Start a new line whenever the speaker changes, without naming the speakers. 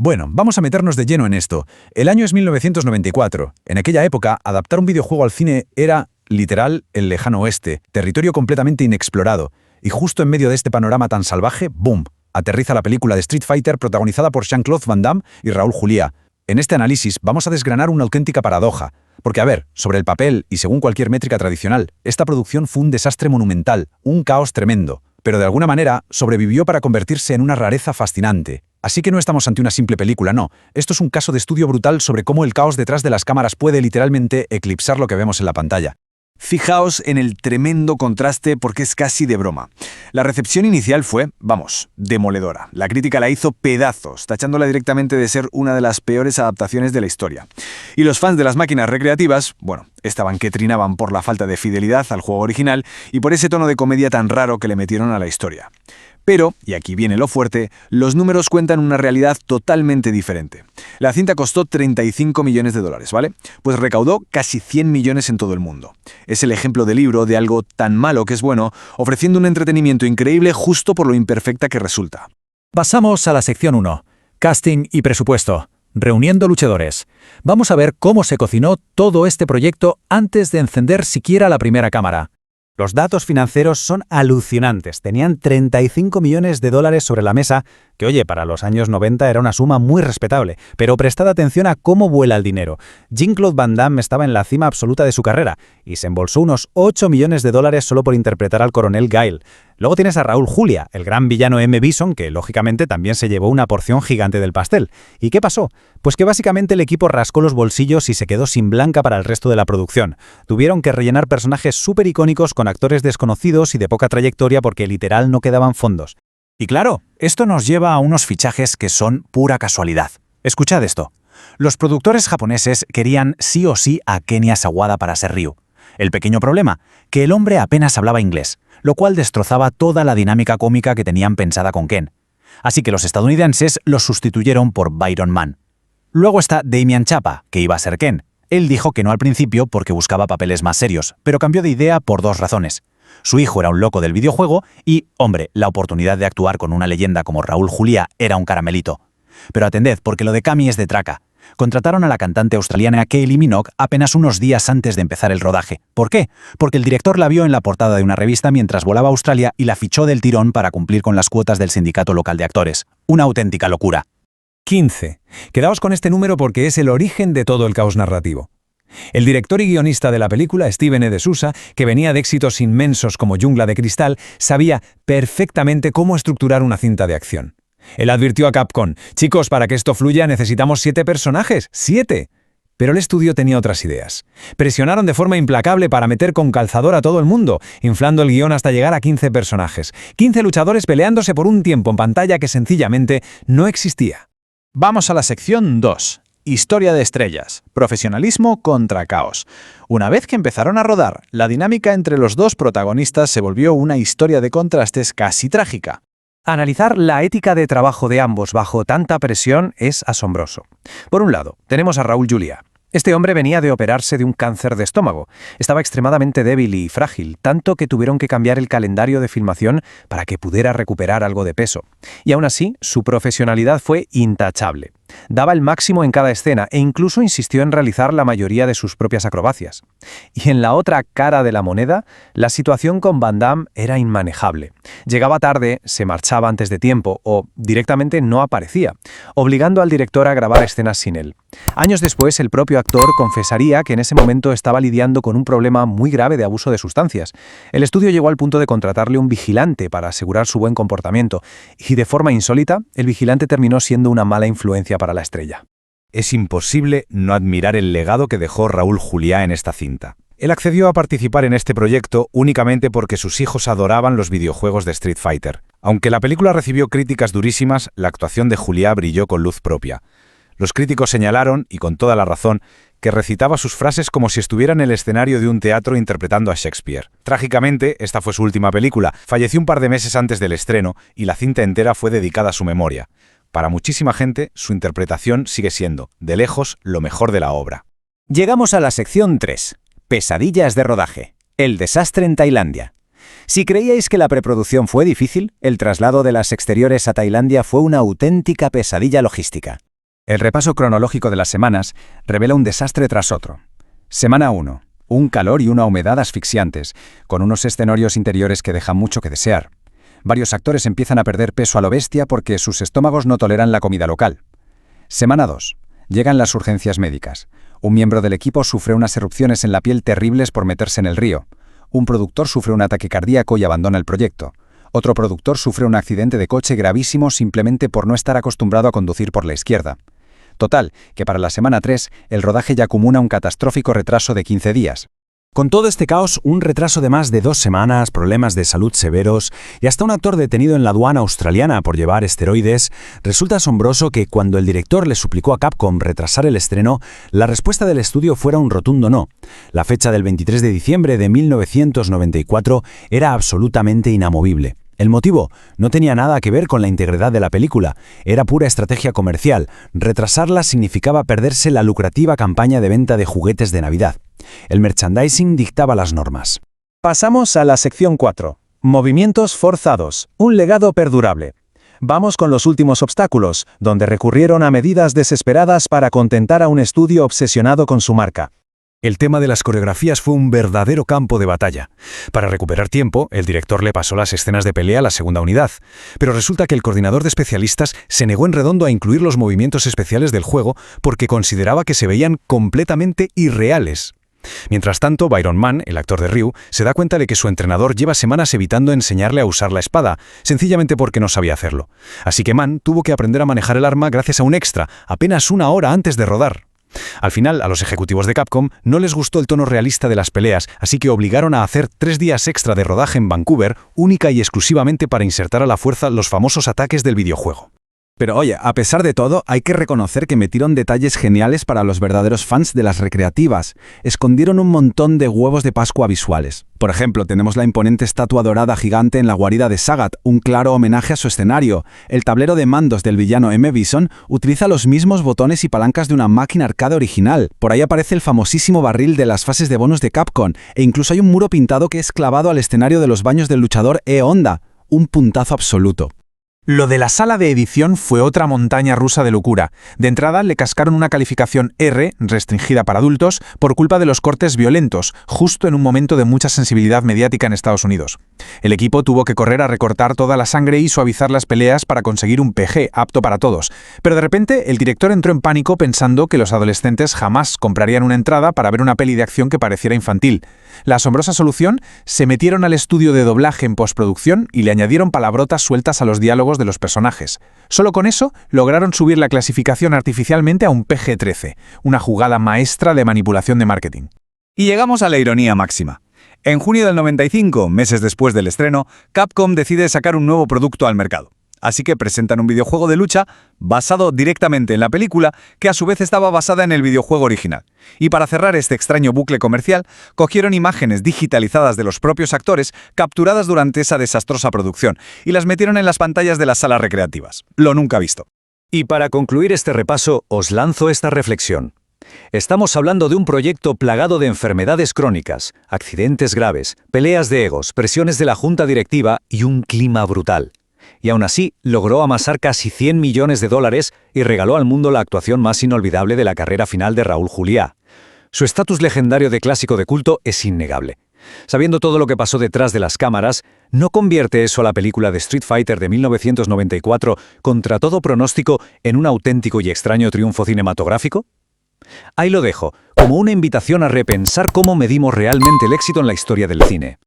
Bueno, vamos a meternos de lleno en esto. El año es 1994. En aquella época, adaptar un videojuego al cine era, literal, el lejano oeste, territorio completamente inexplorado. Y justo en medio de este panorama tan salvaje, ¡boom!, aterriza la película de Street Fighter protagonizada por Jean-Claude Van Damme y Raúl Juliá. En este análisis vamos a desgranar una auténtica paradoja. Porque, a ver, sobre el papel y según cualquier métrica tradicional, esta producción fue un desastre monumental, un caos tremendo. Pero de alguna manera sobrevivió para convertirse en una rareza fascinante. Así que no estamos ante una simple película, no. Esto es un caso de estudio brutal sobre cómo el caos detrás de las cámaras puede literalmente eclipsar lo que vemos en la pantalla.
Fijaos en el tremendo contraste porque es casi de broma. La recepción inicial fue, demoledora. La crítica la hizo pedazos, tachándola directamente de ser una de las peores adaptaciones de la historia. Y los fans de las máquinas recreativas, estaban que trinaban por la falta de fidelidad al juego original y por ese tono de comedia tan raro que le metieron a la historia. Pero, y aquí viene lo fuerte, los números cuentan una realidad totalmente diferente. La cinta costó $35 millones, ¿vale? Pues recaudó casi 100 millones en todo el mundo. Es el ejemplo de libro de algo tan malo que es bueno, ofreciendo un entretenimiento increíble justo por lo imperfecta que resulta.
Pasamos a la sección 1. Casting y presupuesto. Reuniendo luchadores. Vamos a ver cómo se cocinó todo este proyecto antes de encender siquiera la primera cámara. Los datos financieros son alucinantes. Tenían $35 millones sobre la mesa, que oye, para los años 90 era una suma muy respetable, pero prestad atención a cómo vuela el dinero. Jean-Claude Van Damme estaba en la cima absoluta de su carrera y se embolsó unos $8 millones solo por interpretar al coronel Guile. Luego tienes a Raúl Juliá, el gran villano M. Bison, que lógicamente también se llevó una porción gigante del pastel. ¿Y qué pasó? Pues que básicamente el equipo rascó los bolsillos y se quedó sin blanca para el resto de la producción. Tuvieron que rellenar personajes súper icónicos con actores desconocidos y de poca trayectoria porque literal no quedaban fondos. Y claro, esto nos lleva a unos fichajes que son pura casualidad. Escuchad esto. Los productores japoneses querían sí o sí a Kenya Sawada para ser Ryu. El pequeño problema, que el hombre apenas hablaba inglés, lo cual destrozaba toda la dinámica cómica que tenían pensada con Ken. Así que los estadounidenses lo sustituyeron por Byron Mann. Luego está Damian Chapa, que iba a ser Ken. Él dijo que no al principio porque buscaba papeles más serios, pero cambió de idea por dos razones. Su hijo era un loco del videojuego y, la oportunidad de actuar con una leyenda como Raúl Juliá era un caramelito. Pero atended, porque lo de Cami es de traca. Contrataron a la cantante australiana Kylie Minogue apenas unos días antes de empezar el rodaje. ¿Por qué? Porque el director la vio en la portada de una revista mientras volaba a Australia y la fichó del tirón para cumplir con las cuotas del sindicato local de actores. Una auténtica locura.
15. Quedaos con este número porque es el origen de todo el caos narrativo. El director y guionista de la película, Steven E. de Souza, que venía de éxitos inmensos como Jungla de Cristal, sabía perfectamente cómo estructurar una cinta de acción. Él advirtió a Capcom, chicos, para que esto fluya necesitamos 7 personajes, 7. Pero el estudio tenía otras ideas. Presionaron de forma implacable para meter con calzador a todo el mundo, inflando el guión hasta llegar a 15 personajes. 15 luchadores peleándose por un tiempo en pantalla que sencillamente no existía.
Vamos a la sección 2. Historia de estrellas. Profesionalismo contra caos. Una vez que empezaron a rodar, la dinámica entre los dos protagonistas se volvió una historia de contrastes casi trágica.
Analizar la ética de trabajo de ambos bajo tanta presión es asombroso. Por un lado, tenemos a Raúl Juliá. Este hombre venía de operarse de un cáncer de estómago. Estaba extremadamente débil y frágil, tanto que tuvieron que cambiar el calendario de filmación para que pudiera recuperar algo de peso. Y aún así, su profesionalidad fue intachable. Daba el máximo en cada escena e incluso insistió en realizar la mayoría de sus propias acrobacias. Y en la otra cara de la moneda, la situación con Van Damme era inmanejable. Llegaba tarde, se marchaba antes de tiempo o directamente no aparecía, obligando al director a grabar escenas sin él. Años después, el propio actor confesaría que en ese momento estaba lidiando con un problema muy grave de abuso de sustancias. El estudio llegó al punto de contratarle un vigilante para asegurar su buen comportamiento, y de forma insólita, el vigilante terminó siendo una mala influencia para la estrella.
Es imposible no admirar el legado que dejó Raúl Juliá en esta cinta. Él accedió a participar en este proyecto únicamente porque sus hijos adoraban los videojuegos de Street Fighter. Aunque la película recibió críticas durísimas, la actuación de Juliá brilló con luz propia. Los críticos señalaron, y con toda la razón, que recitaba sus frases como si estuviera en el escenario de un teatro interpretando a Shakespeare. Trágicamente, esta fue su última película. Falleció un par de meses antes del estreno y la cinta entera fue dedicada a su memoria. Para muchísima gente, su interpretación sigue siendo, de lejos, lo mejor de la obra.
Llegamos a la sección 3. Pesadillas de rodaje. El desastre en Tailandia. Si creíais que la preproducción fue difícil, el traslado de las exteriores a Tailandia fue una auténtica pesadilla logística.
El repaso cronológico de las semanas revela un desastre tras otro. Semana 1. Un calor y una humedad asfixiantes, con unos escenarios interiores que dejan mucho que desear. Varios actores empiezan a perder peso a lo bestia porque sus estómagos no toleran la comida local. Semana 2. Llegan las urgencias médicas. Un miembro del equipo sufre unas erupciones en la piel terribles por meterse en el río. Un productor sufre un ataque cardíaco y abandona el proyecto. Otro productor sufre un accidente de coche gravísimo simplemente por no estar acostumbrado a conducir por la izquierda. Total, que para la semana 3, el rodaje ya acumula un catastrófico retraso de 15 días.
Con todo este caos, un retraso de más de 2 semanas, problemas de salud severos y hasta un actor detenido en la aduana australiana por llevar esteroides, resulta asombroso que cuando el director le suplicó a Capcom retrasar el estreno, la respuesta del estudio fuera un rotundo no. La fecha del 23 de diciembre de 1994 era absolutamente inamovible. El motivo no tenía nada que ver con la integridad de la película, era pura estrategia comercial. Retrasarla significaba perderse la lucrativa campaña de venta de juguetes de Navidad. El merchandising dictaba las normas.
Pasamos a la sección 4. Movimientos forzados. Un legado perdurable. Vamos con los últimos obstáculos, donde recurrieron a medidas desesperadas para contentar a un estudio obsesionado con su marca.
El tema de las coreografías fue un verdadero campo de batalla. Para recuperar tiempo, el director le pasó las escenas de pelea a la segunda unidad, pero resulta que el coordinador de especialistas se negó en redondo a incluir los movimientos especiales del juego porque consideraba que se veían completamente irreales. Mientras tanto, Byron Mann, el actor de Ryu, se da cuenta de que su entrenador lleva semanas evitando enseñarle a usar la espada, sencillamente porque no sabía hacerlo. Así que Mann tuvo que aprender a manejar el arma gracias a un extra, apenas una hora antes de rodar. Al final, a los ejecutivos de Capcom no les gustó el tono realista de las peleas, así que obligaron a hacer 3 días extra de rodaje en Vancouver, única y exclusivamente para insertar a la fuerza los famosos ataques del videojuego. Pero oye, a pesar de todo, hay que reconocer que metieron detalles geniales para los verdaderos fans de las recreativas. Escondieron un montón de huevos de Pascua visuales. Por ejemplo, tenemos la imponente estatua dorada gigante en la guarida de Sagat, un claro homenaje a su escenario. El tablero de mandos del villano M. Bison utiliza los mismos botones y palancas de una máquina arcade original. Por ahí aparece el famosísimo barril de las fases de bonus de Capcom, e incluso hay un muro pintado que es clavado al escenario de los baños del luchador E-Honda. Un puntazo absoluto.
Lo de la sala de edición fue otra montaña rusa de locura. De entrada le cascaron una calificación R, restringida para adultos, por culpa de los cortes violentos, justo en un momento de mucha sensibilidad mediática en Estados Unidos. El equipo tuvo que correr a recortar toda la sangre y suavizar las peleas para conseguir un PG apto para todos. Pero de repente el director entró en pánico pensando que los adolescentes jamás comprarían una entrada para ver una peli de acción que pareciera infantil. La asombrosa solución: se metieron al estudio de doblaje en postproducción y le añadieron palabrotas sueltas a los diálogos de los personajes. Solo con eso lograron subir la clasificación artificialmente a un PG-13, una jugada maestra de manipulación de marketing.
Y llegamos a la ironía máxima. En junio del 95, meses después del estreno, Capcom decide sacar un nuevo producto al mercado. Así que presentan un videojuego de lucha basado directamente en la película, que a su vez estaba basada en el videojuego original. Y para cerrar este extraño bucle comercial, cogieron imágenes digitalizadas de los propios actores capturadas durante esa desastrosa producción y las metieron en las pantallas de las salas recreativas. Lo nunca visto.
Y para concluir este repaso, os lanzo esta reflexión. Estamos hablando de un proyecto plagado de enfermedades crónicas, accidentes graves, peleas de egos, presiones de la junta directiva y un clima brutal. Y aún así, logró amasar casi $100 millones y regaló al mundo la actuación más inolvidable de la carrera final de Raúl Juliá. Su estatus legendario de clásico de culto es innegable. Sabiendo todo lo que pasó detrás de las cámaras, ¿no convierte eso a la película de Street Fighter de 1994, contra todo pronóstico, en un auténtico y extraño triunfo cinematográfico? Ahí lo dejo, como una invitación a repensar cómo medimos realmente el éxito en la historia del cine.